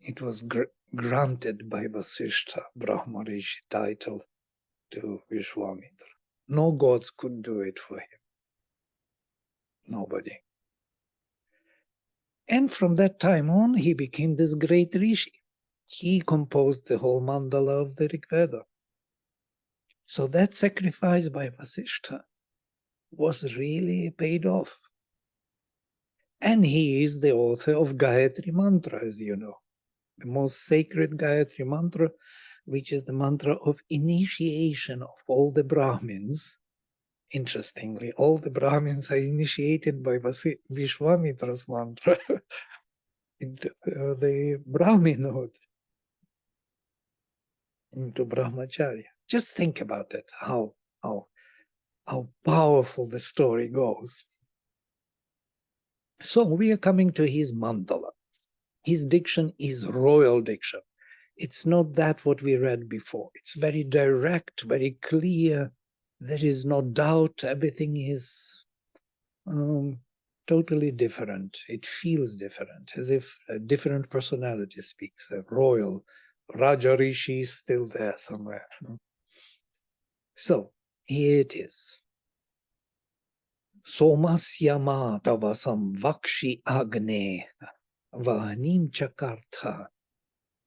it was granted by Vasishtha, Brahma Rishi title to Vishwamitra. No gods could do it for him. Nobody. And from that time on, he became this great Rishi. He composed the whole mandala of the Rig Veda. So that sacrifice by Vasishtha was really paid off. And he is the author of Gayatri Mantra, as you know, the most sacred Gayatri Mantra, which is the mantra of initiation of all the Brahmins. Interestingly, all the Brahmins are initiated by Vishwamitra's mantra into the Brahminhood, into Brahmacharya. Just think about it, how powerful the story goes. So we are coming to his mandala. His diction is royal diction. It's not that what we read before. It's very direct, very clear. There is no doubt. Everything is totally different. It feels different, as if a different personality speaks. A royal Raja Rishi is still there somewhere. So here it is. Somasyama tavasam vakshi agne vahanim chakartha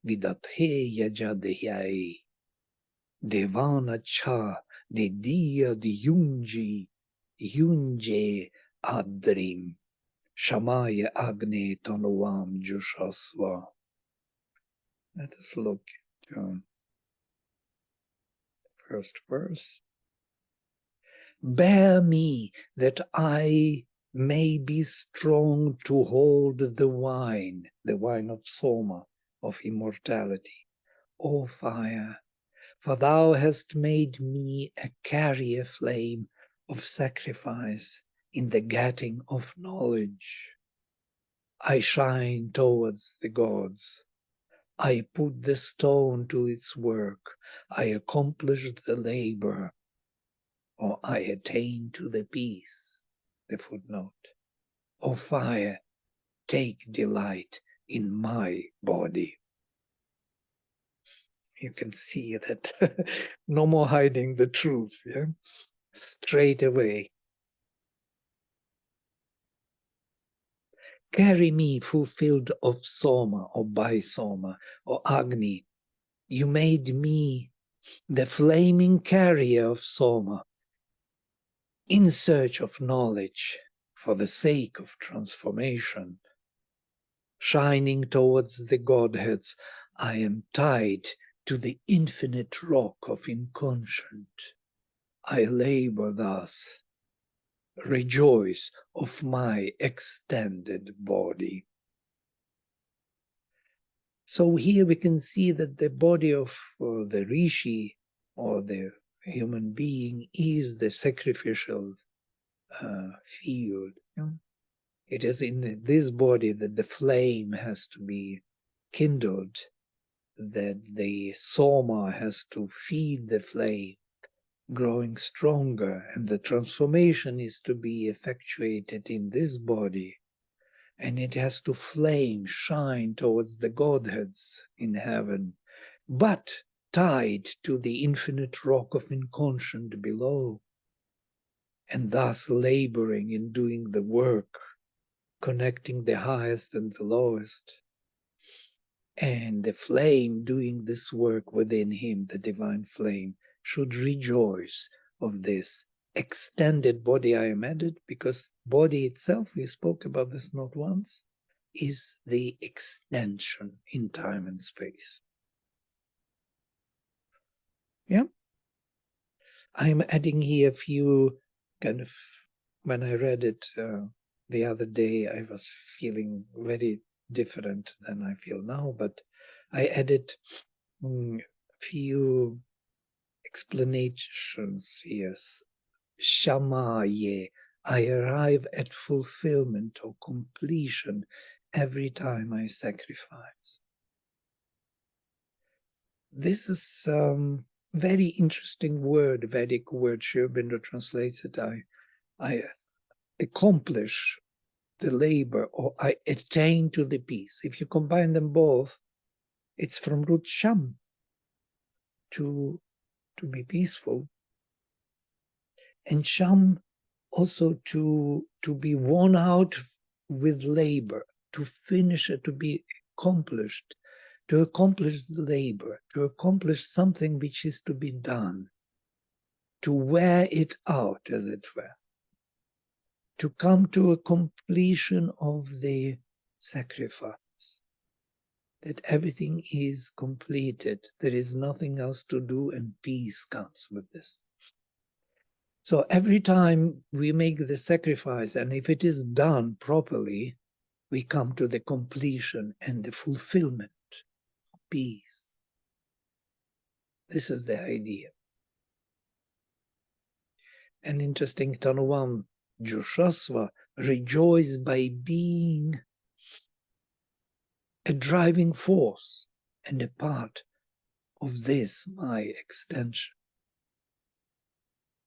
vidathe yajadehyai devana cha de dia de yunje adrim shamaya agne tanuam jushasva. Let us look at the first verse. Bear me that I may be strong to hold the wine of Soma, of immortality. O fire, for thou hast made me a carrier flame of sacrifice in the getting of knowledge. I shine towards the gods. I put the stone to its work. I accomplished the labor, or I attain to the peace. The footnote. O fire, take delight in my body. You can see that no more hiding the truth, yeah? Straight away. Carry me fulfilled of Soma, or by Soma, or Agni. You made me the flaming carrier of Soma, in search of knowledge, for the sake of transformation. Shining towards the Godheads, I am tied to the infinite rock of inconscient. I labor thus, rejoice of my extended body. So here we can see that the body of the Rishi, or the human being, is the sacrificial field. It is in this body that the flame has to be kindled, that the soma has to feed the flame, growing stronger, and the transformation is to be effectuated in this body, and it has to flame, shine towards the Godheads in heaven, but tied to the infinite rock of inconscient below, and thus laboring in doing the work, connecting the highest and the lowest, and the flame doing this work within him, the divine flame, should rejoice of this extended body I am added, because body itself, we spoke about this not once, is the extension in time and space. Yeah? I'm adding here a few kind of, when I read it the other day, I was feeling very different than I feel now, but I added a few explanations here. Shamaye, I arrive at fulfillment or completion every time I sacrifice. This is very interesting word, Vedic word. Sri Aurobindo translates it. I accomplish the labor, or I attain to the peace. If you combine them both, It's from root sham, to be peaceful, and sham also to be worn out with labor, to finish it, to be accomplished, to accomplish the labor, to accomplish something which is to be done, to wear it out, as it were, to come to a completion of the sacrifice, that everything is completed, there is nothing else to do, and peace comes with this. So every time we make the sacrifice, and if it is done properly, we come to the completion and the fulfillment of peace. This is the idea. And interesting, Tanuam Jushasva, rejoice by being a driving force and a part of this, my extension.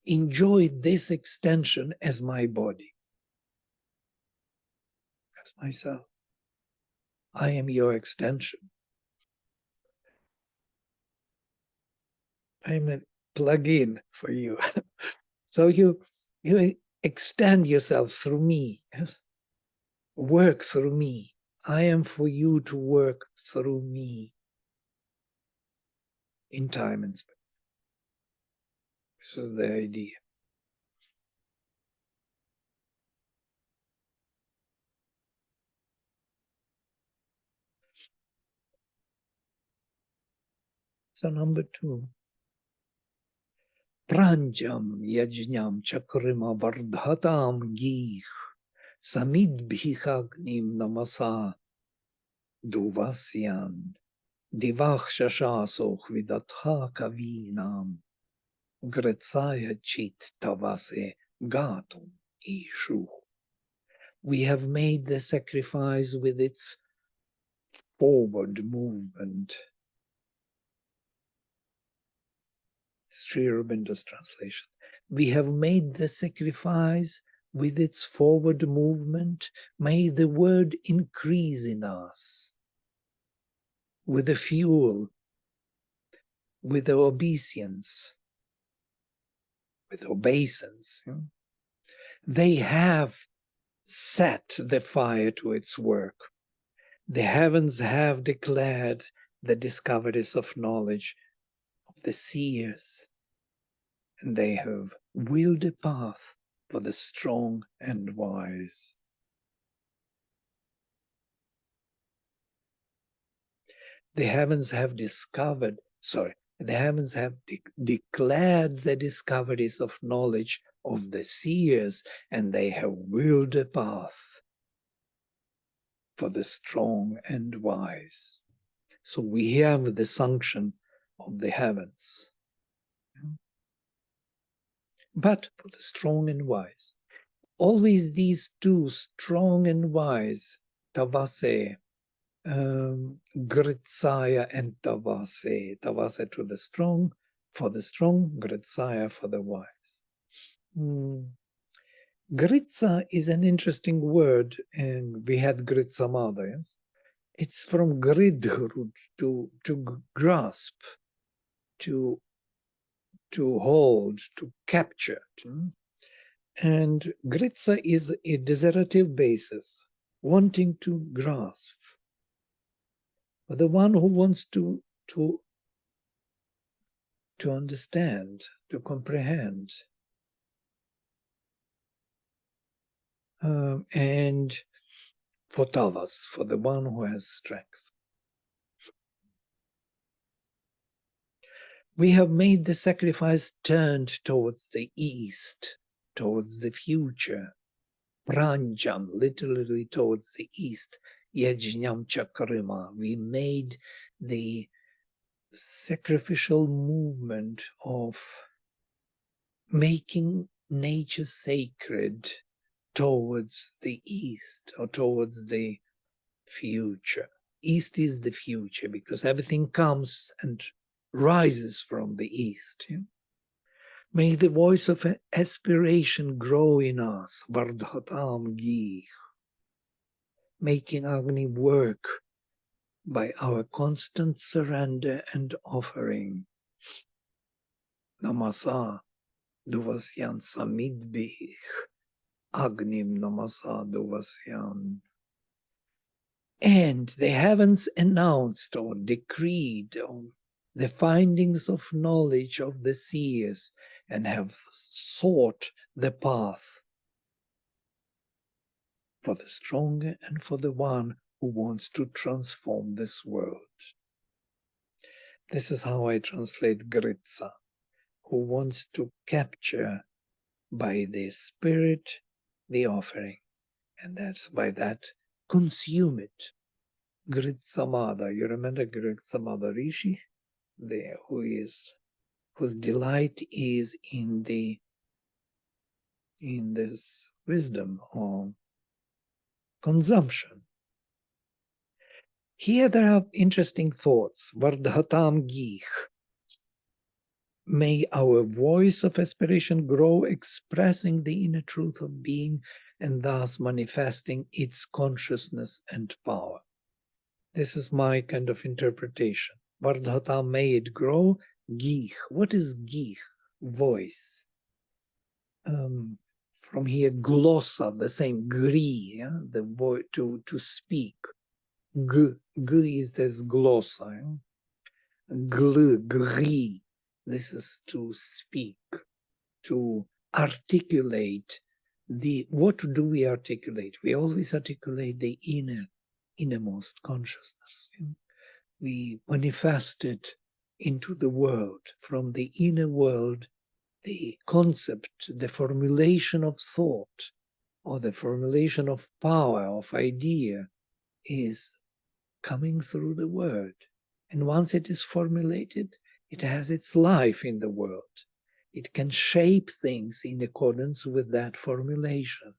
Enjoy this extension as my body, as myself. I am your extension. I'm a plug-in for you. So you extend yourself through me, yes? Work through me. I am for you to work through me in time and space. This is the idea. So number 2. Pranjam yajñam chakrima vardhatam gih samidbhihagnim namasa duvasyan divach shashasoch vidatha kavinam gretsaya chit tavase gatum ishu. We have made the sacrifice with its forward movement. Sri Aurobindo's translation. We have made the sacrifice with its forward movement. May the word increase in us with the fuel, with the obeisance, with obeisance. They have set the fire to its work. The heavens have declared the discoveries of knowledge of the seers, and they have willed a path for the strong and wise. The heavens have the heavens have declared the discoveries of knowledge of the seers, and they have willed a path for the strong and wise. So we have the sanction of the heavens. But for the strong and wise. Always these two, strong and wise, tavase, gritsaya and tavase. Tavase to the strong, for the strong, gritsaya for the wise. Gritsa is an interesting word, and we had gritsamada, yes? It's from grid root, to grasp, to hold, to capture. And gritsa is a desiderative basis, wanting to grasp. But the one who wants to understand, to comprehend. And for tavas, for the one who has strength. We have made the sacrifice turned towards the east, towards the future. Pranjam, literally towards the east. Yajñam chakrima. We made the sacrificial movement of making nature sacred towards the east, or towards the future. East is the future, because everything comes and rises from the east. Yeah? May the voice of aspiration grow in us, Vardhatam Gi, making Agni work by our constant surrender and offering. Namasa duvasyan samidbih, Agnim namasa duvasyan. And the heavens announced or decreed the findings of knowledge of the seers and have sought the path for the strong and for the one who wants to transform this world. This is how I translate Gritza, who wants to capture by the spirit the offering, and that's by that consume it. Gritsamada, you remember Gritsamada Rishi, whose delight is in this wisdom or consumption. Here there are interesting thoughts. Vardhatam gih. May our voice of aspiration grow, expressing the inner truth of being and thus manifesting its consciousness and power. This is my kind of interpretation. Vardhatam, may it grow. Gih. What is gih? Voice. From here, glossa, the same gri, yeah? The voice to speak. G is this glossa. Yeah? Gri. This is to speak, to articulate. What do we articulate? We always articulate the innermost consciousness. Yeah? We manifest it into the world. From the inner world, the concept, the formulation of thought, or the formulation of power, of idea, is coming through the word. And once it is formulated, it has its life in the world. It can shape things in accordance with that formulation.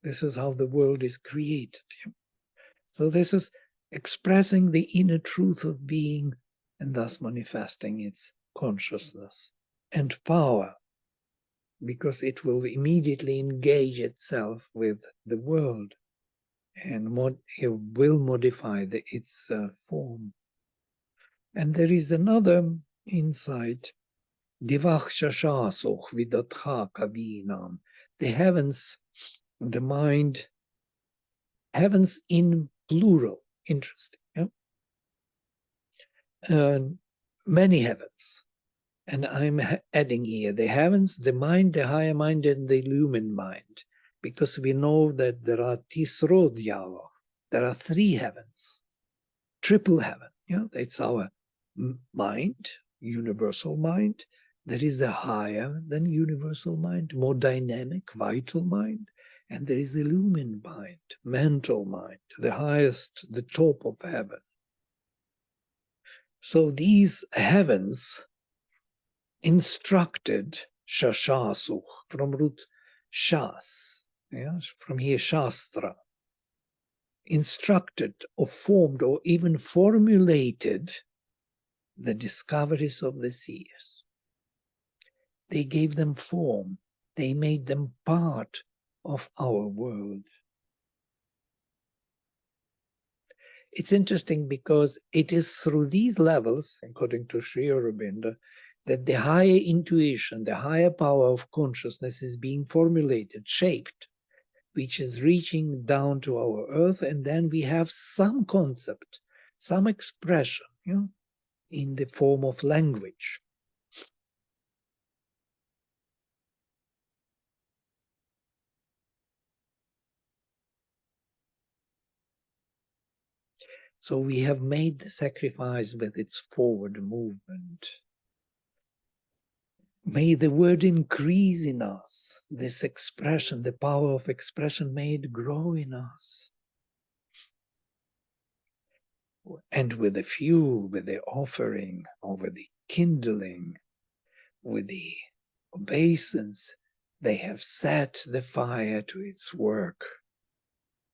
This is how the world is created. So this is expressing the inner truth of being and thus manifesting its consciousness and power, because it will immediately engage itself with the world and it will modify its form. And there is another insight. Divach shashasoch vidatcha kavinam. The heavens, the mind, heavens in plural. Interesting. Yeah? Many heavens. And I'm adding here the heavens, the mind, the higher mind, and the illumined mind. Because we know that there are tisrod yavo. There are three heavens. Triple heaven. Yeah? It's our mind, universal mind. There is a higher than universal mind, more dynamic, vital mind. And there is illumined mind, mental mind, the highest, the top of heaven. So these heavens instructed shashasuch, from root shas, yeah? From here shastra, instructed or formed or even formulated the discoveries of the seers. They gave them form. They made them part of our world. It's interesting because it is through these levels, according to Sri Aurobindo, that the higher intuition, the higher power of consciousness is being formulated, shaped, which is reaching down to our earth, and then we have some concept, some expression, you know, in the form of language. So we have made the sacrifice with its forward movement. May the word increase in us, this expression, the power of expression, may it grow in us. And with the fuel, with the offering, or with the kindling, with the obeisance, they have set the fire to its work.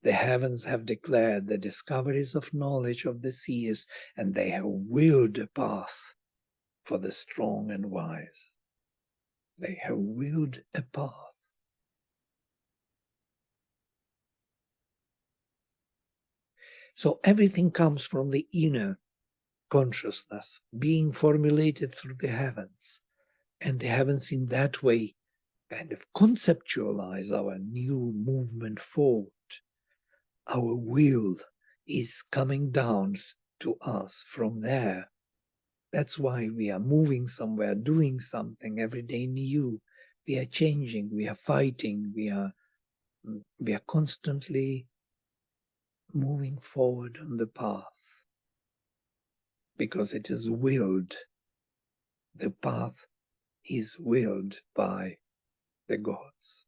The heavens have declared the discoveries of knowledge of the seers, and they have willed a path for the strong and wise. They have willed a path. So everything comes from the inner consciousness being formulated through the heavens. And the heavens in that way kind of conceptualize our new movement forward. Our will is coming down to us from there. That's why we are moving somewhere, doing something every day new. We are changing, we are fighting, we are constantly moving forward on the path because it is willed. The path is willed by the gods.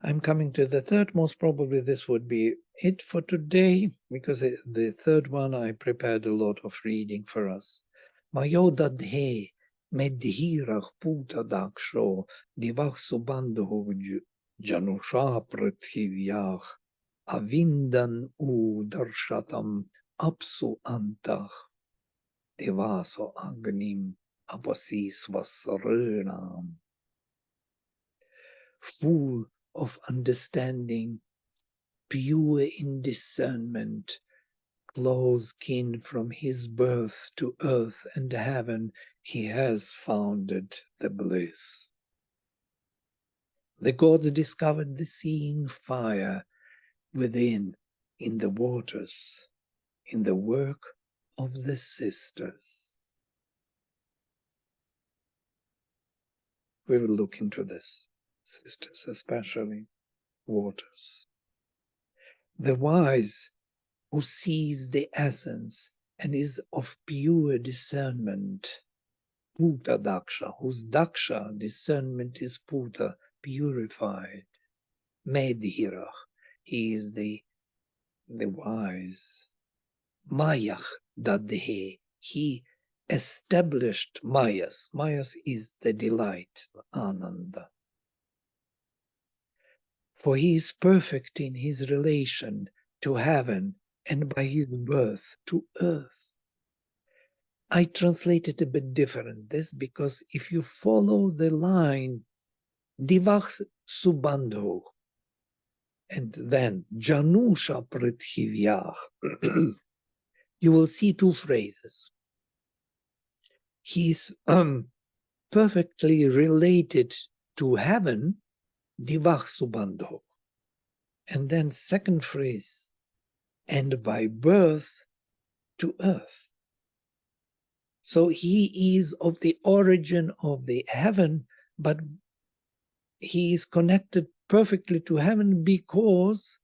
I'm coming to the third. Most probably this would be it for today, because the third one I prepared a lot of reading for us. Mayodadhe medhirach puta daksho divach subandhu janusha prathivyach avindan u darshatam apsu antach devaso agnim apasis vasarnam. Full of understanding, pure in discernment, close kin from his birth to earth and heaven, he has founded the bliss. The gods discovered the seeing fire within, in the waters, in the work of the sisters. We will look into this, sisters especially, waters. The wise who sees the essence and is of pure discernment, Puta Daksha, whose Daksha discernment is Puta, purified. Medhirach, he is the wise. Mayach Dadhe, he established Mayas. Mayas is the delight, Ananda. For he is perfect in his relation to heaven and by his birth to earth. I translate it a bit different, this because if you follow the line Divach Subandho and then Janusha Prithivyah, you will see two phrases. He's perfectly related to heaven, Divach Subandho. And then second phrase, and by birth to earth. So he is of the origin of the heaven, but he is connected perfectly to heaven because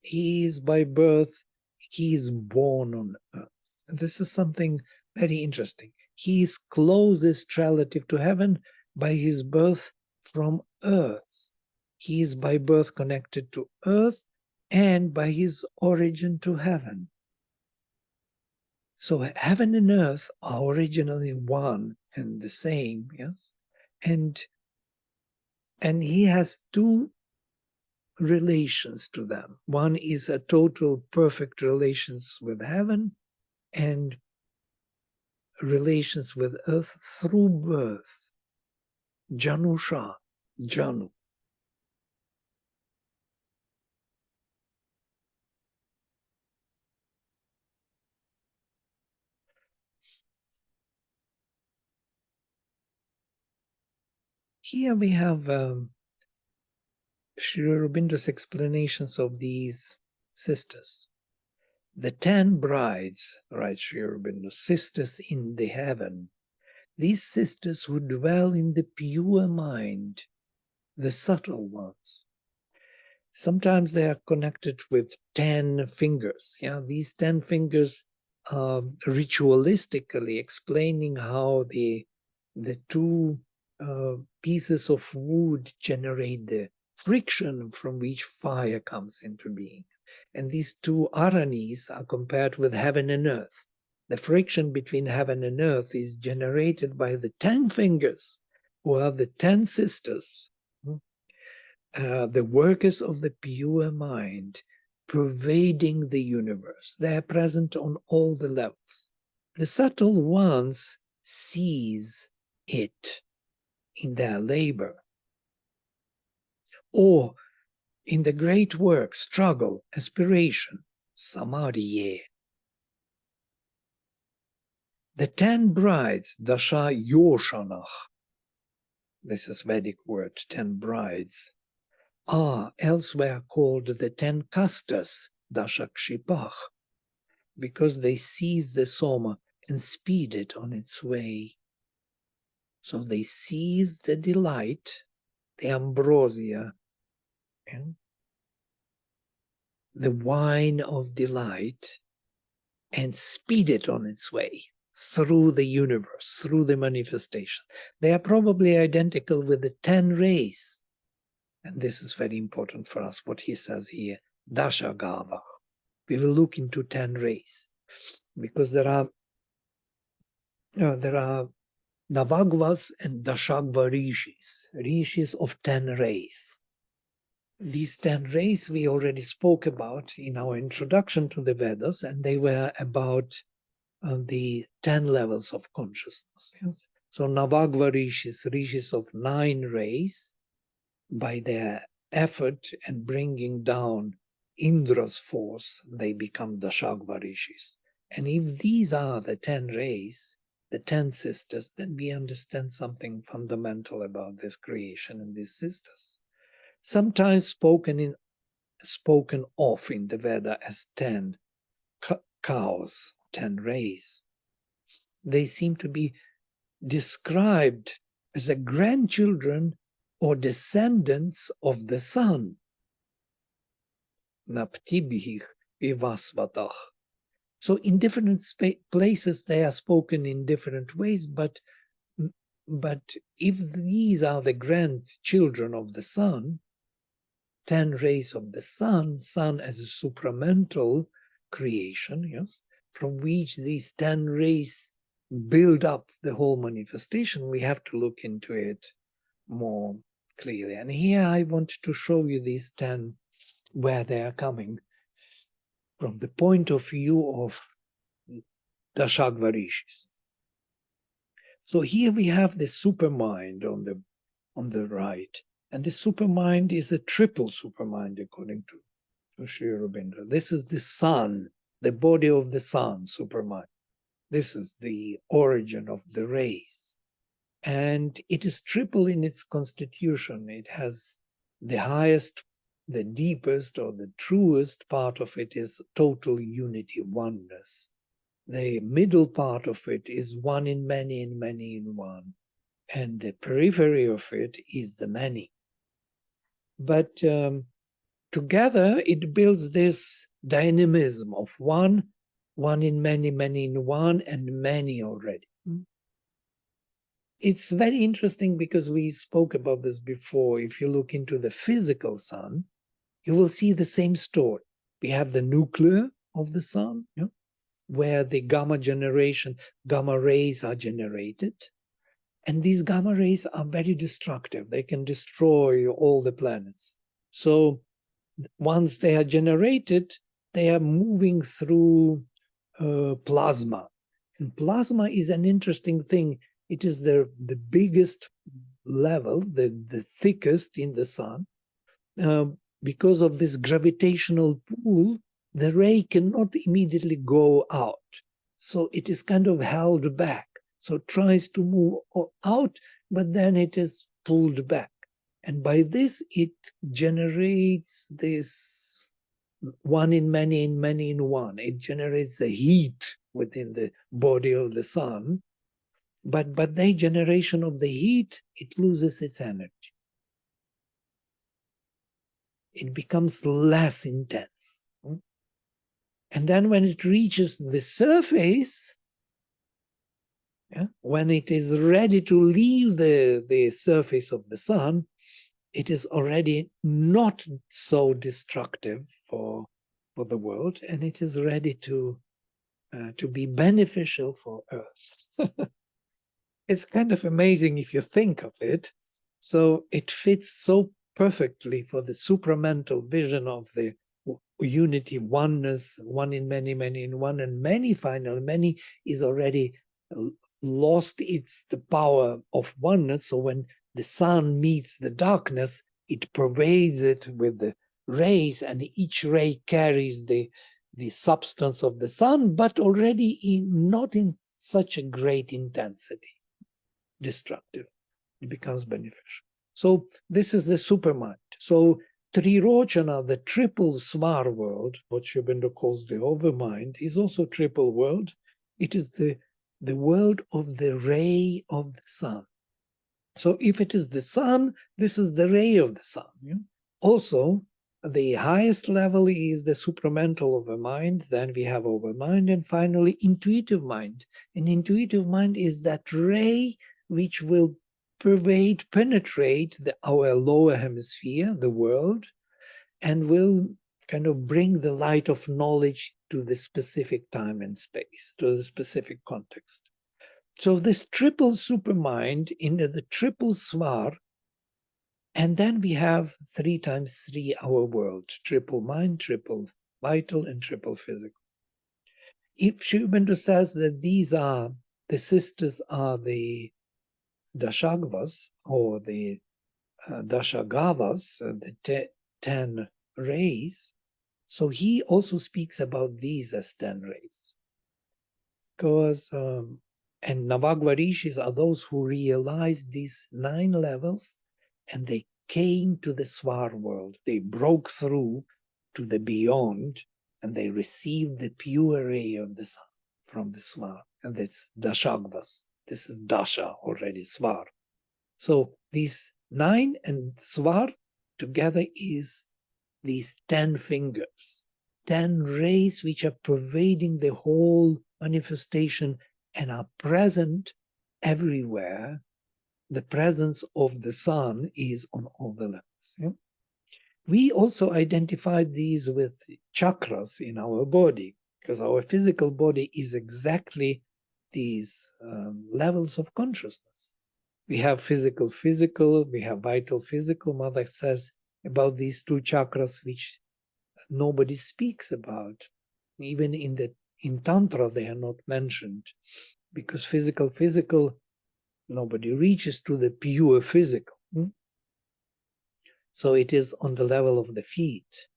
he is by birth, he is born on earth. And this is something very interesting. He is closest relative to heaven by his birth from earth. He is by birth connected to earth and by his origin to heaven. So heaven and earth are originally one and the same, yes? And he has two relations to them. One is a total perfect relations with heaven and relations with earth through birth. Janusha, Janu. Here we have Sri Aurobindo's explanations of these sisters. The 10 brides, writes Sri Aurobindo, sisters in the heaven. These sisters who dwell in the pure mind, the subtle ones. Sometimes they are connected with 10 fingers. Yeah, these 10 fingers ritualistically explaining how the two pieces of wood generate the friction from which fire comes into being. And these two aranis are compared with heaven and earth. The friction between heaven and earth is generated by the 10 fingers, who are the 10 sisters, the workers of the pure mind, pervading the universe. They are present on all the levels. The subtle ones seize it in their labor. Or in the great work, struggle, aspiration, samadhi. The 10 brides, dasha yoshanach, this is Vedic word, 10 brides, are elsewhere called the 10 castas, dasha kshipach, because they seize the soma and speed it on its way. So they seize the delight, the ambrosia, and the wine of delight, and speed it on its way through the universe, through the manifestation. They are probably identical with the 10 rays. And this is very important for us, what he says here, dasha gava. We will look into 10 rays, because there are Navagvas and Dashagva rishis of 10 rays. These 10 rays we already spoke about in our introduction to the Vedas, and they were about the 10 levels of consciousness. Yes? So Navagva rishis of 9 rays, by their effort and bringing down Indra's force, they become Dashagva rishis. And if these are the 10 rays, the 10 sisters, then we understand something fundamental about this creation and these sisters. Sometimes spoken of in the Veda as 10 cows, 10 rays. They seem to be described as the grandchildren or descendants of the sun. Naptibih vivasvatach. So in different places they are spoken in different ways, but if these are the grandchildren of the sun, 10 rays of the sun as a supramental creation, yes, from which these 10 rays build up the whole manifestation, we have to look into it more clearly. And here I want to show you these 10, where they are coming from the point of view of Dashagva rishis. So here we have the supermind on the right, and the supermind is a triple supermind according to Sri Aurobindo. This is the sun, the body of the sun, supermind. This is the origin of the race. And it is triple in its constitution. It has the highest, the deepest, or the truest part of it is total unity, oneness. The middle part of it is one in many and many in one. And the periphery of it is the many. But together it builds this dynamism of one in many, many in one, and many already. It's very interesting because we spoke about this before. If you look into the physical sun, you will see the same story. We have the nucleus of the sun, where the gamma rays are generated. And these gamma rays are very destructive. They can destroy all the planets. So once they are generated, they are moving through plasma. And plasma is an interesting thing. It is the biggest level, the thickest in the sun. Because of this gravitational pull, the ray cannot immediately go out. So it is kind of held back. So it tries to move out, but then it is pulled back. And by this, it generates this one in many in one. It generates the heat within the body of the sun. But the generation of the heat, it loses its energy. It becomes less intense. And then when it reaches the surface, when it is ready to leave the surface of the sun, it is already not so destructive for the world, and it is ready to be beneficial for Earth. It's kind of amazing if you think of it. So it fits so perfectly for the supramental vision of the unity, oneness, one in many in one, and many final. Many is already lost the power of oneness. So when the sun meets the darkness, it pervades it with the rays, and each ray carries the substance of the sun, but already not in such a great intensity, destructive. It becomes beneficial. So this is the supermind. So Trirochana, the triple Svar world, what Sri Aurobindo calls the overmind, is also triple world. It is the world of the ray of the sun. So if it is the sun, this is the ray of the sun. Yeah? Also, the highest level is the supramental of a mind, then we have overmind, and finally intuitive mind. And intuitive mind is that ray which will penetrate our lower hemisphere, the world, and will kind of bring the light of knowledge to the specific time and space, to the specific context. So this triple supermind in the triple svar, and then we have 3 times 3 our world, triple mind, triple vital, and triple physical. If Sri Aurobindo says that the sisters are the Dashagavas, or the Dashagavas, the 10 rays, so he also speaks about these as 10 rays. Because and Navagvarishis are those who realized these 9 levels, and they came to the Svar world. They broke through to the beyond, and they received the pure ray of the sun from the Svar. And that's Dashagvas. This is Dasha already, Svar. So these 9 and Svar together is these 10 fingers, 10 rays which are pervading the whole manifestation and are present everywhere. The presence of the sun is on all the levels. Yeah? We also identified these with chakras in our body, because our physical body is exactly these levels of consciousness. We have physical, we have vital, physical. Mother says about these 2 chakras which nobody speaks about. Even in Tantra, they are not mentioned, because physical, nobody reaches to the pure physical. So it is on the level of the feet,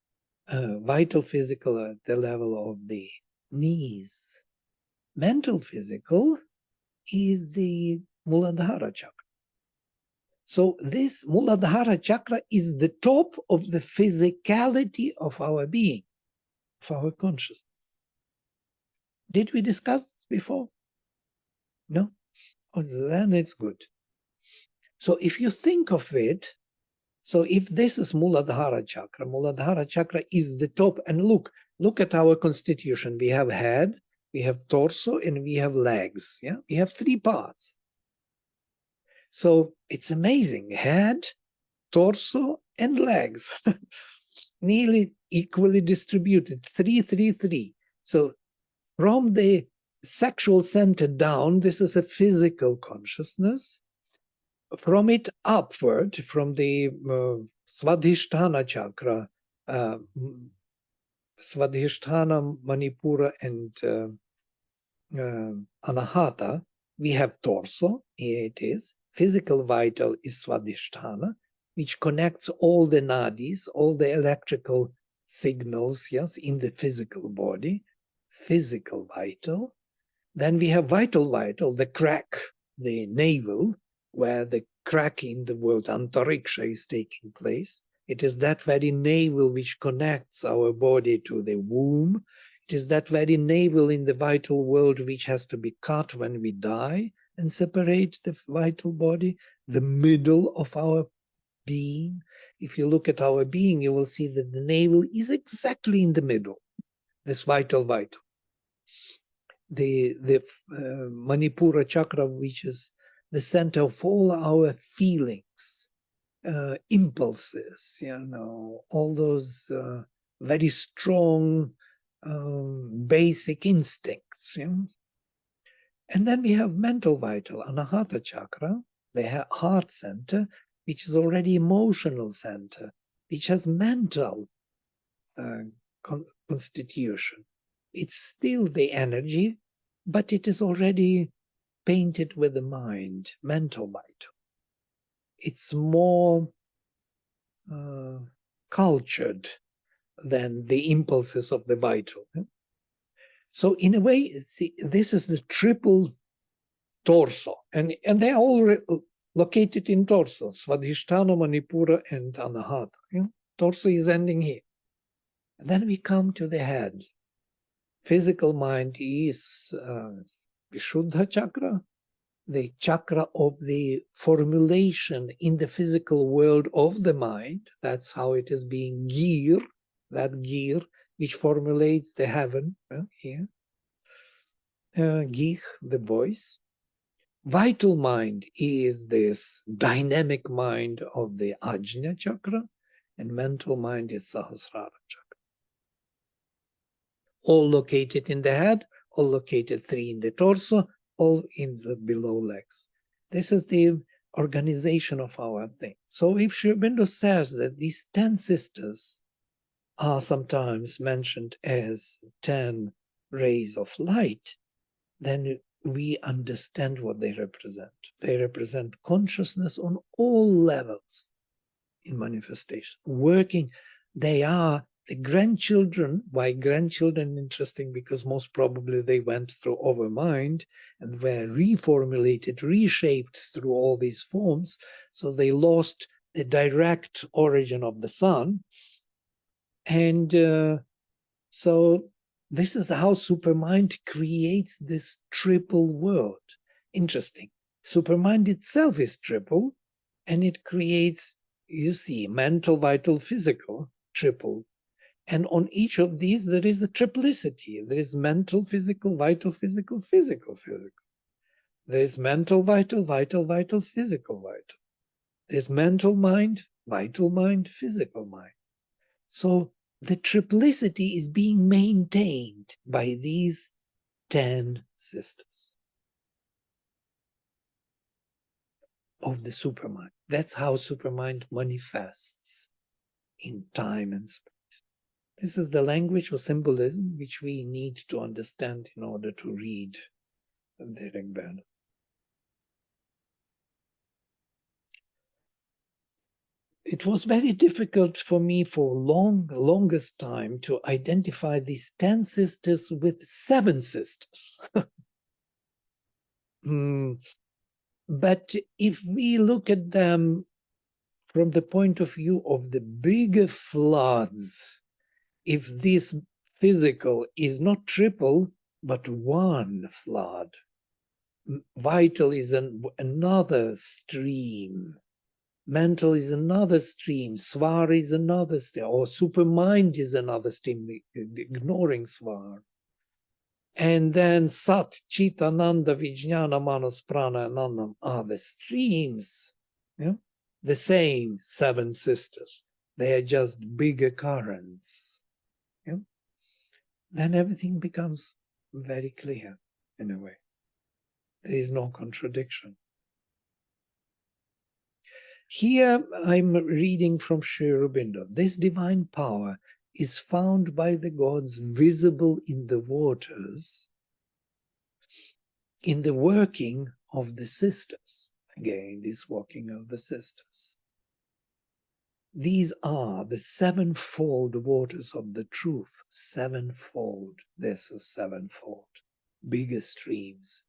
vital physical at the level of the knees. Mental physical is the Muladhara chakra. So this Muladhara chakra is the top of the physicality of our being, of our consciousness. Did we discuss this before? No? Oh, then it's good. So if you think of it, so if this is Muladhara chakra is the top, and look at our constitution. We have head, we have torso, and we have legs. Yeah, we have 3 parts. So it's amazing. Head, torso, and legs. Nearly equally distributed. 3, 3, 3. So from the sexual center down, this is a physical consciousness. From it upward, from the Svadhisthana chakra, Svadhisthana, Manipura, and Anahata, we have torso. Here it is. Physical vital is Svadhisthana, which connects all the nadis, all the electrical signals, yes, in the physical body. Physical vital. Then we have vital, the crack, the navel, where the crack in the world Antariksha is taking place. It is that very navel which connects our body to the womb. It is that very navel in the vital world which has to be cut when we die and separate the vital body, the middle of our being. If you look at our being, you will see that the navel is exactly in the middle, this vital. The Manipura chakra, which is the center of all our feelings, impulses, all those very strong basic instincts. And then we have mental vital, Anahata chakra, the heart center, which is already emotional center, which has mental constitution. It's still the energy, but it is already painted with the mind, mental vital. It's more cultured than the impulses of the vital. So in a way, this is the triple torso, and they're all located in torso, Svadhisthana, Manipura, and Anahata. Torso is ending here. And then we come to the head. Physical mind is Vishuddha chakra, the chakra of the formulation in the physical world of the mind. That's how it is being gear, that gear which formulates the heaven here. Gih, the voice. Vital mind is this dynamic mind of the Ajna chakra, and mental mind is Sahasrara chakra. All located in the head, all located 3 in the torso, all in the below legs. This is the organization of our thing. So if Sri Aurobindo says that these 10 sisters are sometimes mentioned as 10 rays of light, then we understand what they represent. They represent consciousness on all levels in manifestation. Working, they are the grandchildren. Why grandchildren? Interesting, because most probably they went through overmind and were reformulated, reshaped through all these forms. So they lost the direct origin of the sun. And so this is how Supermind creates this triple world. Interesting. Supermind itself is triple, and it creates, you see, mental, vital, physical, triple. And on each of these, there is a triplicity. There is mental, physical, vital, physical, physical, physical. There is mental, vital, vital, vital, physical, vital. There is mental mind, physical mind. So the triplicity is being maintained by these 10 sisters of the supermind. That's how supermind manifests in time and space. This is the language of symbolism which we need to understand in order to read the Rig Veda. It was very difficult for me for longest time to identify these 10 sisters with 7 sisters. But if we look at them from the point of view of the bigger floods, if this physical is not triple, but one flood, vital is another stream, mental is another stream, swar is another stream, or supermind is another stream, ignoring swar. And then Sat, Chit, Ananda, Vijnana, Manas, Prana, and Anandam are the streams. The same 7 sisters. They are just bigger currents. Then everything becomes very clear in a way. There is no contradiction. Here I'm reading from Sri Aurobindo. This divine power is found by the gods visible in the waters, in the working of the sisters. Again, this working of the sisters. These are the 7-fold waters of the truth. 7-fold. This is 7-fold. Bigger streams.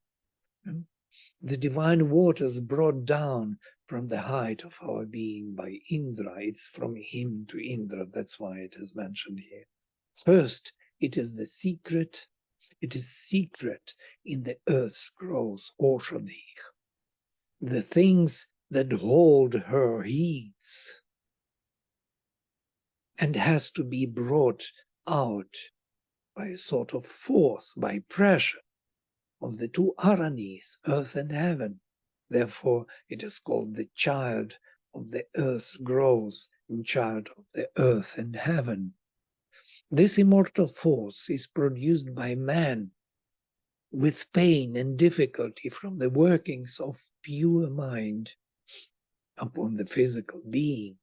The divine waters brought down from the height of our being by Indra. It's from him to Indra. That's why it is mentioned here. First, it is the secret. It is secret in the earth's growth, Oshadhi. The things that hold her heats and has to be brought out by a sort of force, by pressure of the 2 Aranis, earth and heaven. Therefore, it is called the child of the earth's growth and child of the earth and heaven. This immortal force is produced by man with pain and difficulty from the workings of pure mind upon the physical being.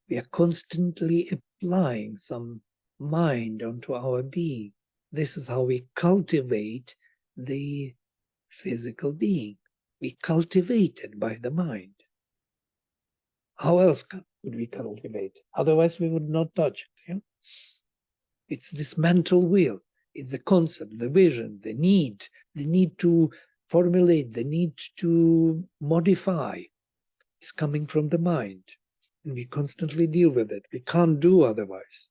We are constantly applying some mind onto our being. This is how we cultivate the physical being. We cultivate it by the mind. How else would we cultivate. Otherwise, we would not touch it. Yeah? It's this mental will. It's the concept, the vision, the need to formulate, the need to modify. It's coming from the mind. And we constantly deal with it. We can't do otherwise.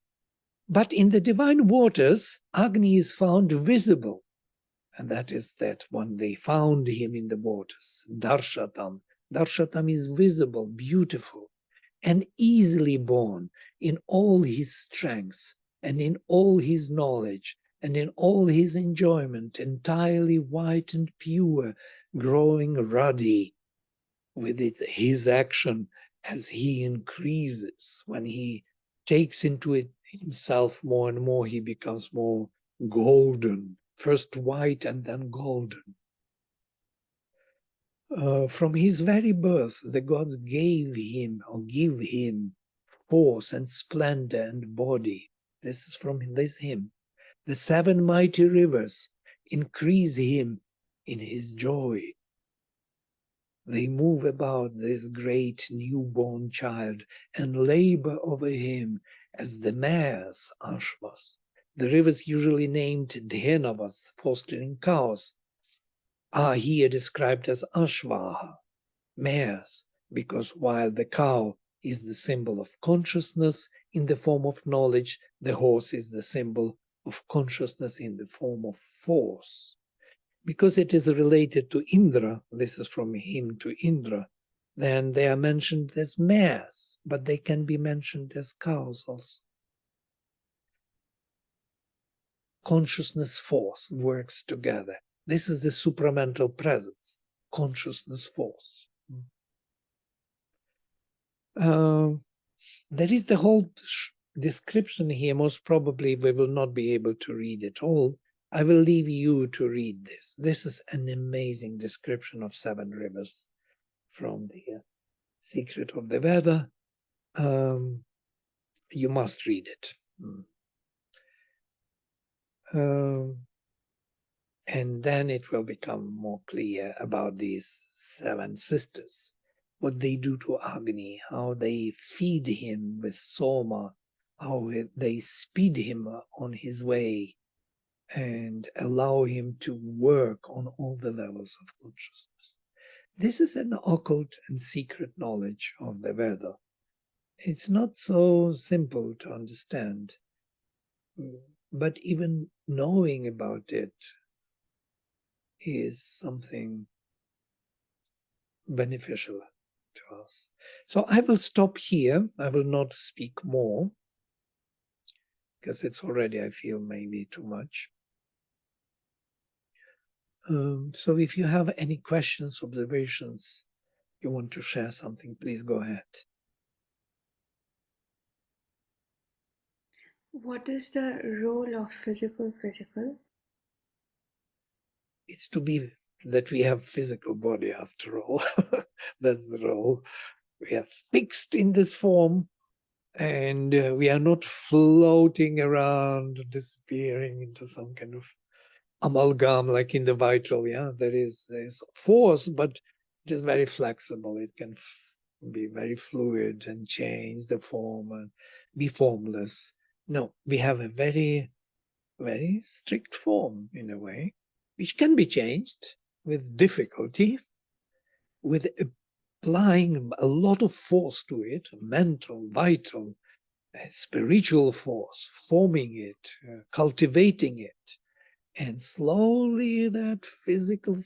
But in the divine waters, Agni is found visible. And that is that when they found him in the waters, Darshatam. Darshatam is visible, beautiful, and easily born in all his strengths and in all his knowledge and in all his enjoyment, entirely white and pure, growing ruddy with his action as he increases. When he takes into it himself more and more, he becomes more golden, first white and then golden. From his very birth, the gods gave him or give him force and splendor and body. This is from this hymn. The 7 mighty rivers increase him in his joy. They move about this great newborn child and labor over him as the mares, Ashvas. The rivers usually named Dhenavas, fostering cows, are here described as Ashvaha, mares, because while the cow is the symbol of consciousness in the form of knowledge, the horse is the symbol of consciousness in the form of force. Because it is related to Indra, this is from him to Indra, then they are mentioned as mares, but they can be mentioned as cows also. Consciousness force works together. This is the supramental presence, consciousness force. There is the whole description here. Most probably we will not be able to read it all. I will leave you to read this. This is an amazing description of 7 rivers from the Secret of the Veda. You must read it. And then it will become more clear about these 7 sisters, what they do to Agni, how they feed him with soma, how they speed him on his way and allow him to work on all the levels of consciousness. This is an occult and secret knowledge of the Veda. It's not so simple to understand, but even knowing about it is something beneficial to us. So I will stop here. I will not speak more because it's already, I feel, maybe too much. So if you have any questions, observations, you want to share something, please go ahead. What is the role of physical? It's to be that we have physical body after all. That's the role. We are fixed in this form and we are not floating around, disappearing into some kind of amalgam like in the vital. Yeah, there's force, but it is very flexible. It can be very fluid and change the form and be formless. No, we have a very, very strict form in a way, which can be changed with difficulty, with applying a lot of force to it, mental, vital, spiritual force, forming it, cultivating it. And slowly that physical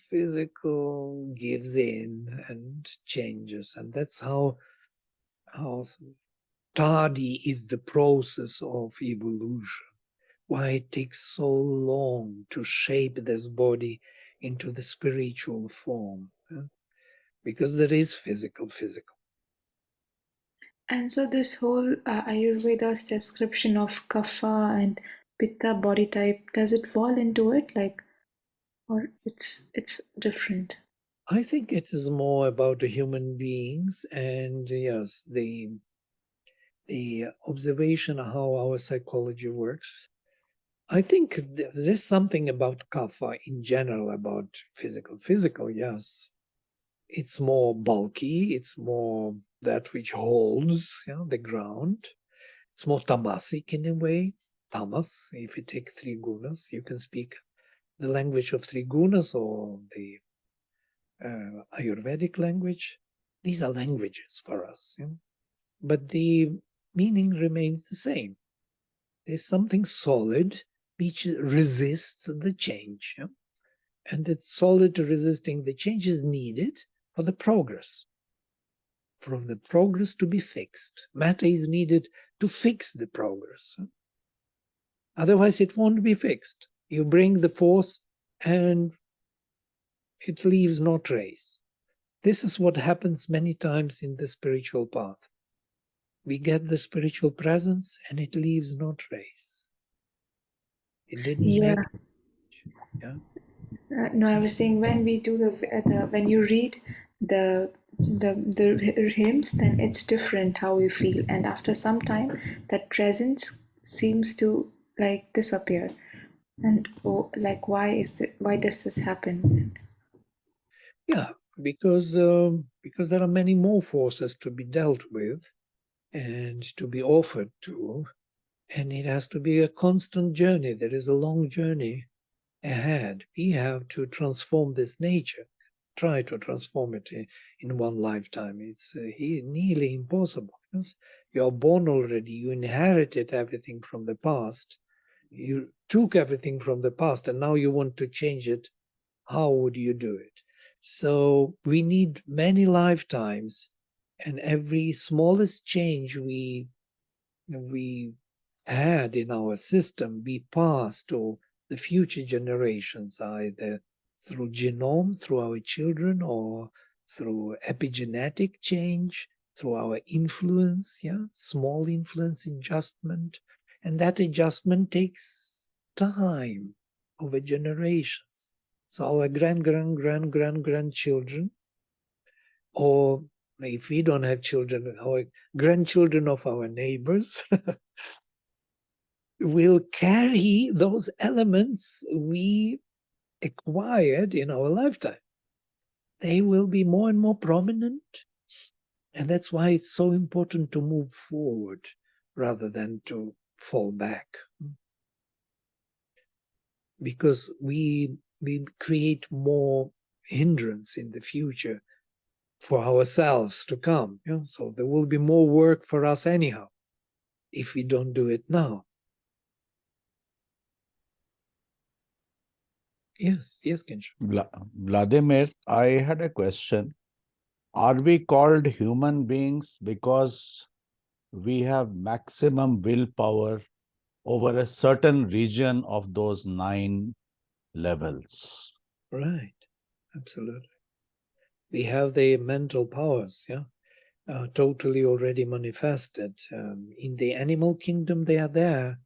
gives in and changes. And that's how tardy is the process of evolution. Why it takes so long to shape this body into the spiritual form. Because there is physical. And so this whole Ayurveda's description of kapha and pitta body type, does it fall into it, like, or it's different? I think it is more about the human beings and yes, the observation of how our psychology works. I think there's something about kapha in general, about physical. Physical, yes. It's more bulky, it's more that which holds, the ground. It's more tamasic in a way. Tamas, if you take three gunas, you can speak the language of three gunas or the Ayurvedic language. These are languages for us, but the meaning remains the same. There's something solid which resists the change, and that solid resisting the change is needed for the progress. For the progress to be fixed, matter is needed to fix the progress. Otherwise, it won't be fixed. You bring the force and it leaves no trace. This is what happens many times in the spiritual path. We get the spiritual presence and it leaves no trace. It didn't Yeah. make. Yeah. No, I was saying when we do when you read the hymns, then it's different how you feel, and after some time, that presence seems to like disappear. And like, why does this happen? Yeah, because there are many more forces to be dealt with and to be offered to, and it has to be a constant journey. There is a long journey ahead. We have to transform this nature, try to transform it in one lifetime. It's nearly impossible. Because you are born already, you inherited everything from the past, you took everything from the past, and now you want to change it. How would you do it? So we need many lifetimes, and every smallest change we had in our system be passed to the future generations, either through genome, through our children, or through epigenetic change, through our influence, small influence adjustment. And that adjustment takes time over generations. So our grandchildren, or if we don't have children, our grandchildren of our neighbors will carry those elements we acquired in our lifetime. They will be more and more prominent. And that's why it's so important to move forward rather than to fall back. Because we create more hindrance in the future for ourselves to come. So there will be more work for us anyhow if we don't do it now. Yes, Kensho. Vladimir, I had a question. Are we called human beings because we have maximum willpower over a certain region of those 9 levels? Right, absolutely. We have the mental powers, totally already manifested. In the animal kingdom, they are there.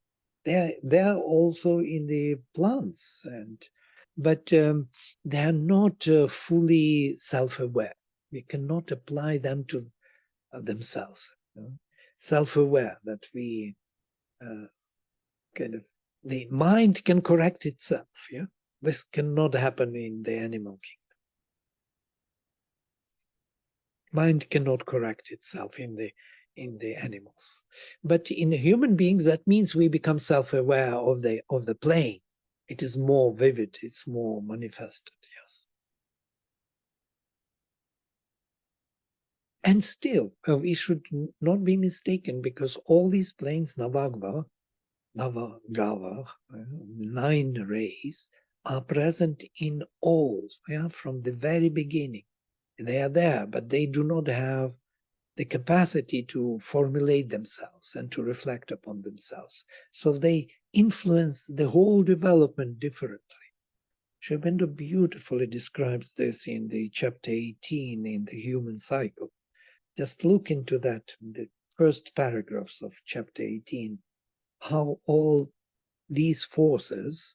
They're also in the plants, but they are not fully self-aware. We cannot apply them to themselves. Self-aware that we the mind can correct itself. This cannot happen in the animal kingdom. Mind cannot correct itself in the animals, but in human beings, that means we become self-aware of the plane. It is more vivid. It's more manifested. Yes. And still, we should not be mistaken, because all these planes, Navagava, 9 rays, are present in all. From the very beginning, they are there, but they do not have the capacity to formulate themselves and to reflect upon themselves. So they influence the whole development differently. Sri Aurobindo beautifully describes this in the chapter 18 in the human cycle. Just look into that, the first paragraphs of chapter 18, how all these forces,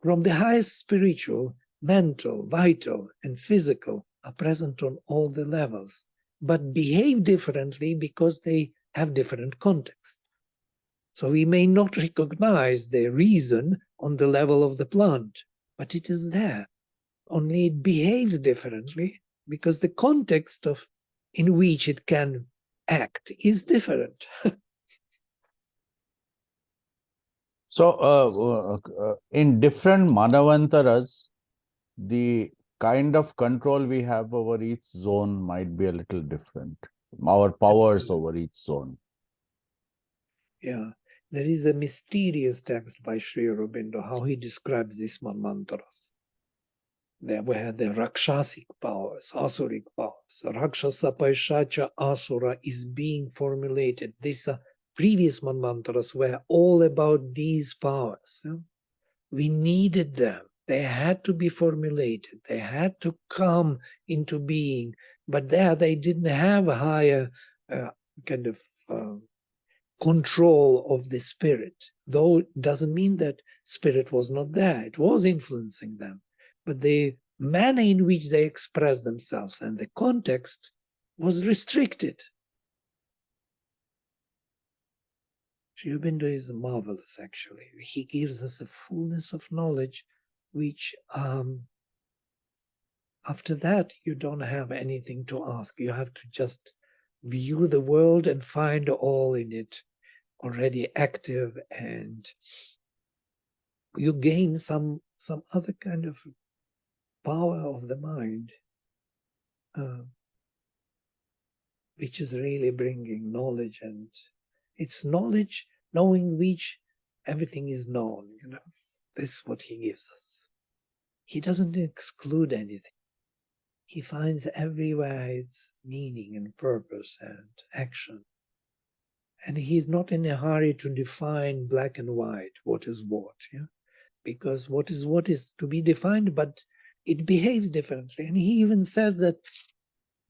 from the highest spiritual, mental, vital, and physical, are present on all the levels, but behave differently because they have different context. So we may not recognize the reason on the level of the plant, but it is there. Only it behaves differently because the context in which it can act is different. So, in different Manavantaras, the kind of control we have over each zone might be a little different. Our powers Absolutely. over each zone. Yeah. There is a mysterious text by Sri Aurobindo, how he describes these manvantaras. There were the Rakshasic powers, Asuric powers. Rakshasa Paishacha Asura is being formulated. These previous manvantaras were all about these powers. Yeah? We needed them. They had to be formulated. They had to come into being. But there they didn't have a higher kind of control of the spirit. Though it doesn't mean that spirit was not there. It was influencing them. But the manner in which they expressed themselves and the context was restricted. Sri Aurobindo is marvelous, actually. He gives us a fullness of knowledge which after that you don't have anything to ask. You have to just view the world and find all in it already active, and you gain some other kind of power of the mind, which is really bringing knowledge, and it's knowledge knowing which everything is known. This is what he gives us. He doesn't exclude anything. He finds everywhere its meaning and purpose and action. And he's not in a hurry to define black and white, what is what, yeah? Because what is to be defined, but it behaves differently. And he even says that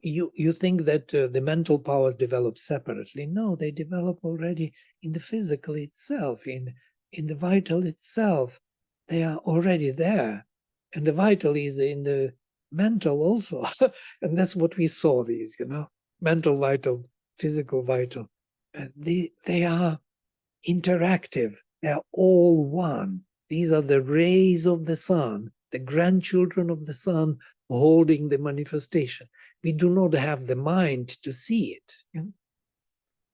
you think that the mental powers develop separately. No, they develop already in the physical itself, in the vital itself. They are already there. And the vital is in the mental also. And that's what we saw these, mental vital, physical vital. They are interactive. They are all one. These are the rays of the sun, the grandchildren of the sun holding the manifestation. We do not have the mind to see it.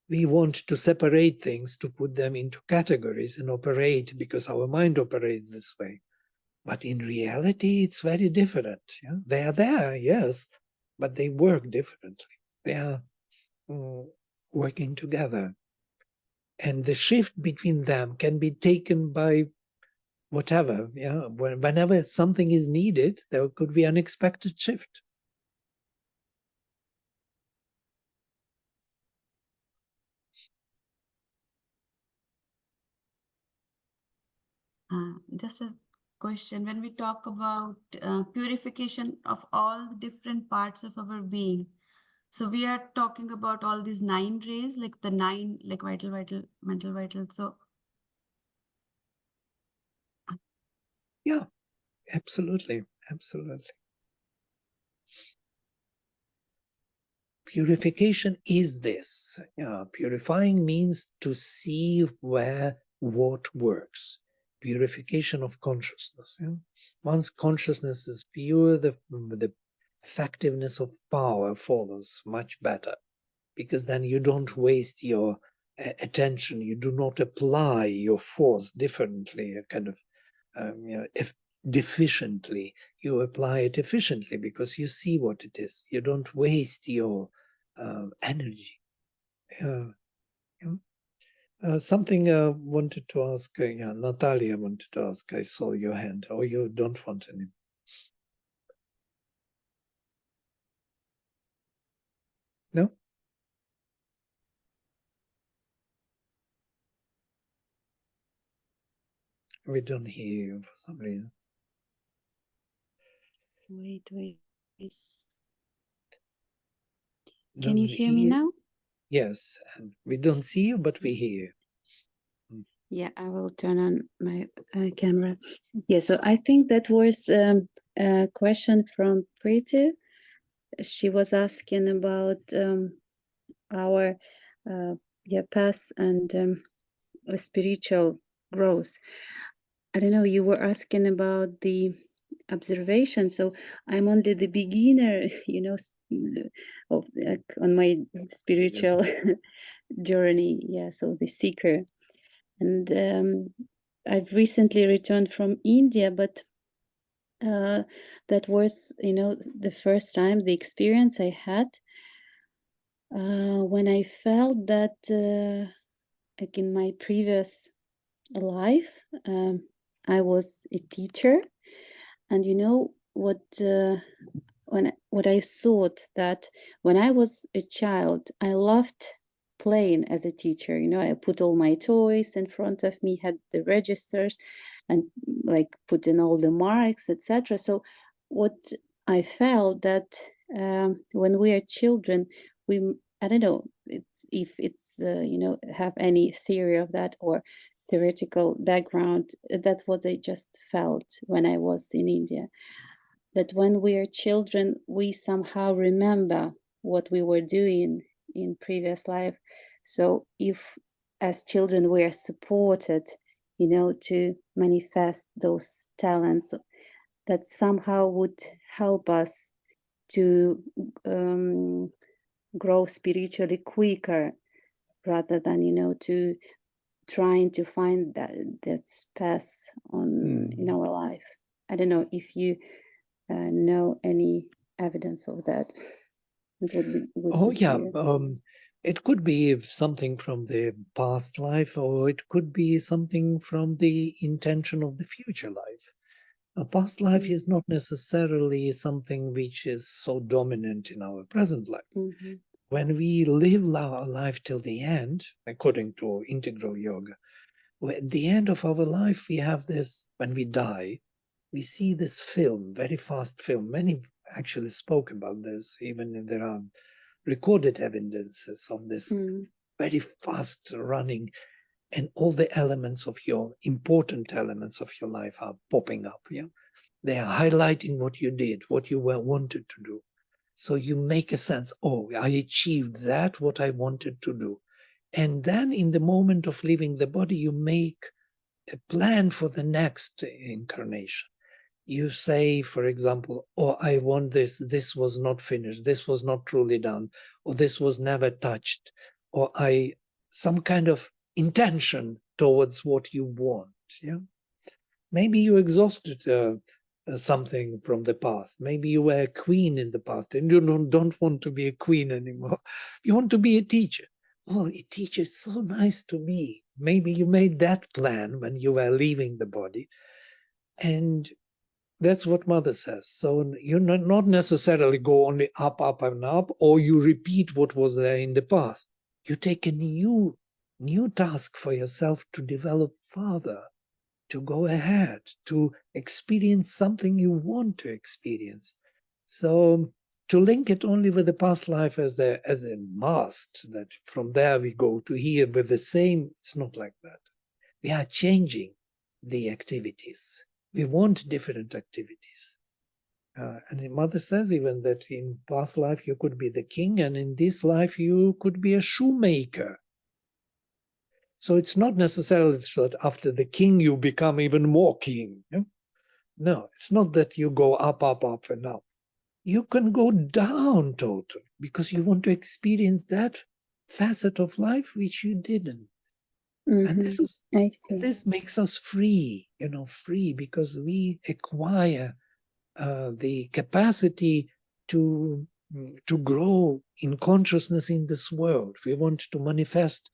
We want to separate things, to put them into categories and operate because our mind operates this way. But in reality, it's very different. They are there, yes, but they work differently. They are working together. And the shift between them can be taken by whatever. Whenever something is needed, there could be unexpected shift. Just a question. When we talk about purification of all the different parts of our being, so we are talking about all these 9 rays, like the 9, like vital, mental, vital. So Yeah, absolutely. Purification is this. Purifying means to see where what works. Purification of consciousness. Once consciousness is pure, the effectiveness of power follows much better, because then you don't waste your attention. You do not apply your force differently, kind of, if deficiently. You apply it efficiently because you see what it is. You don't waste your energy. Something wanted to ask, Natalia wanted to ask. I saw your hand. Or you don't want any? No? We don't hear you for some reason. wait. Don't Can you hear me now? Yes, and we don't see you, but we hear you. Yeah, I will turn on my camera. Yeah, so I think that was a question from Preeti. She was asking about our path and spiritual growth. I don't know, you were asking about the observation. So I'm only the beginner, on my spiritual journey. Yeah, so the seeker. And I've recently returned from India, but that was, the first time, the experience I had when I felt that, like in my previous life, I was a teacher, and what I thought, that when I was a child, I loved playing as a teacher. I put all my toys in front of me, had the registers, and like put in all the marks, etc. So what I felt that when we are children, I don't know if it's have any theory of that or theoretical background. That's what I just felt when I was in India, that when we are children, we somehow remember what we were doing in previous life. So if as children we are supported, to manifest those talents, that somehow would help us to grow spiritually quicker, rather than, to trying to find that path in our life. I don't know if you know any evidence of that. It would be good to hear. It could be something from the past life, or it could be something from the intention of the future life. A past life is not necessarily something which is so dominant in our present life. Mhm. When we live our life till the end, according to integral yoga, at the end of our life, we have this, when we die, we see this film, very fast film. Many actually spoke about this, even there are recorded evidences of this very fast running, and all the elements of your important elements of your life are popping up. Yeah, they are highlighting what you did, what you wanted to do. So you make a sense, oh, I achieved that, what I wanted to do. And then in the moment of leaving the body, you make a plan for the next incarnation. You say, for example, oh, I want this, this was not finished, this was not truly done, or this was never touched, or some kind of intention towards what you want. Yeah, maybe you exhausted something from the past. Maybe you were a queen in the past and you don't want to be a queen anymore. You want to be a teacher. Oh, a teacher is so nice to me. Maybe you made that plan when you were leaving the body. And that's what Mother says. So you not necessarily go only up, up, and up, or you repeat what was there in the past. You take a new task for yourself to develop further, to go ahead, to experience something you want to experience. So to link it only with the past life as a mast, that from there we go to here with the same, it's not like that. We are changing the activities. We want different activities. And the Mother says even that in past life you could be the king, and in this life you could be a shoemaker. So it's not necessarily that after the king you become even more king. Yeah? No, it's not that you go up, up, up, and up. You can go down totally because you want to experience that facet of life which you didn't. And this makes us free, free because we acquire the capacity to grow in consciousness in this world. We want to manifest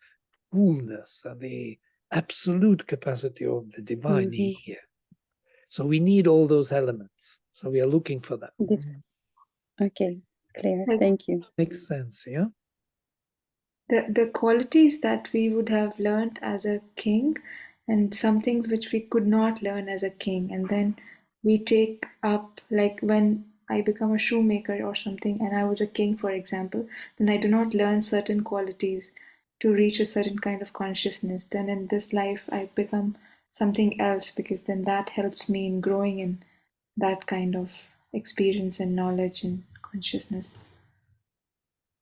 coolness and the absolute capacity of the divine here. So we need all those elements. So we are looking for that. Okay, clear. Thank you. Makes sense, yeah? The qualities that we would have learned as a king, and some things which we could not learn as a king, and then we take up, like when I become a shoemaker or something and I was a king, for example, then I do not learn certain qualities to reach a certain kind of consciousness. Then in this life I become something else, because then that helps me in growing in that kind of experience and knowledge and consciousness.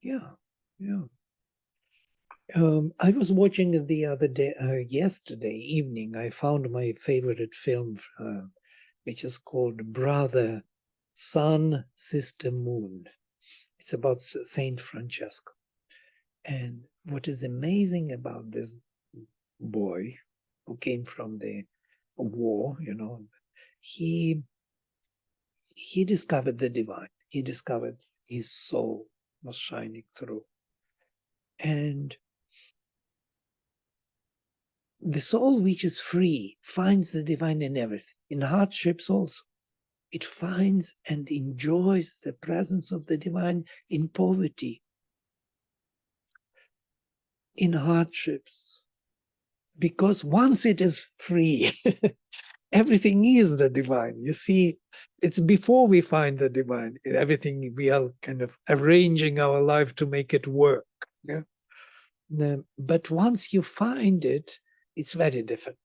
Yeah. I was watching the other day, yesterday evening, I found my favorite film, which is called Brother, Sun, Sister, Moon. It's about Saint Francesco. And what is amazing about this boy who came from the war, he discovered the divine. He discovered his soul was shining through. And the soul which is free finds the divine in everything, in hardships also. It finds and enjoys the presence of the divine in poverty, in hardships. Because once it is free, everything is the divine. You see, it's before we find the divine. Everything, we are kind of arranging our life to make it work. Yeah? But once you find it, it's very different.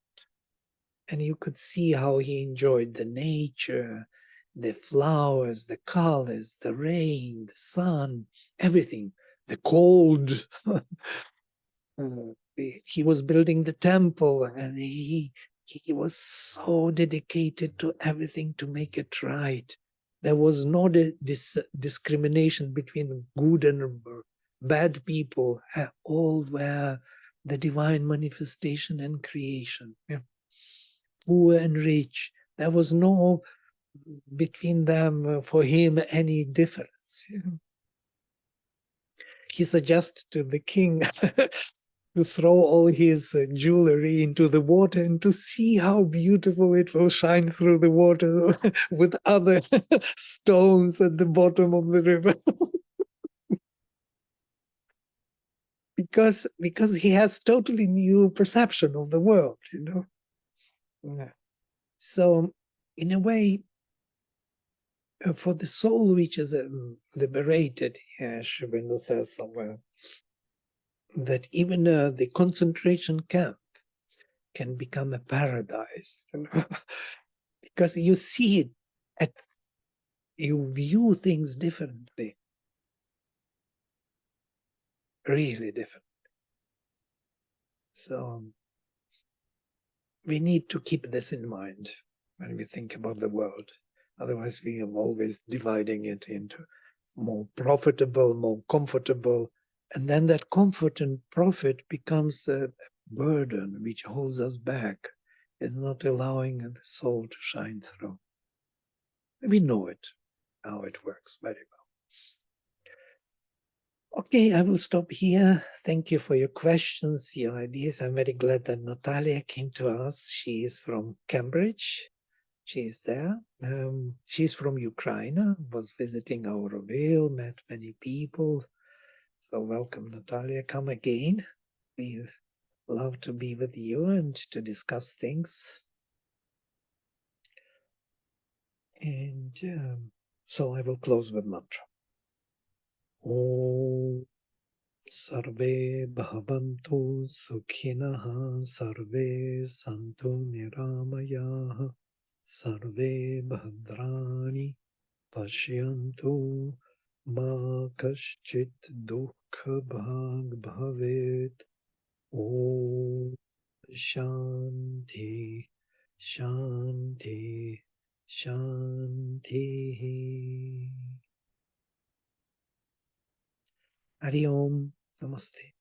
And you could see how he enjoyed the nature, the flowers, the colors, the rain, the sun, everything, the cold. He was building the temple, and he was so dedicated to everything to make it right. There was no discrimination between good and bad people. All were the divine manifestation and creation. Yeah. Poor and rich. There was no between them for him any difference. Yeah. He suggested to the king to throw all his jewelry into the water and to see how beautiful it will shine through the water with other stones at the bottom of the river. because he has totally new perception of the world, Yeah. So in a way, for the soul which is liberated, Sri Aurobindo says somewhere, that even the concentration camp can become a paradise, because you see it, you view things differently, really different. So we need to keep this in mind when we think about the world. Otherwise, we are always dividing it into more profitable, more comfortable, and then that comfort and profit becomes a burden which holds us back. It's not allowing the soul to shine through. We know it, how it works very well. Okay, I will stop here. Thank you for your questions, your ideas. I'm very glad that Natalia came to us. She is from Cambridge. She's there. She's from Ukraine, was visiting Auroville, met many people. So welcome, Natalia. Come again. We love to be with you and to discuss things. And so I will close with mantra. Om Sarve Bhavantu Sukhinaha Sarve Santu Niramayaha Sarve Bhadrani Pashyantu Ma Kaschit Dukha Bhag Bhavet. Om Shanti Shanti Shanti. Hari Om. Namaste.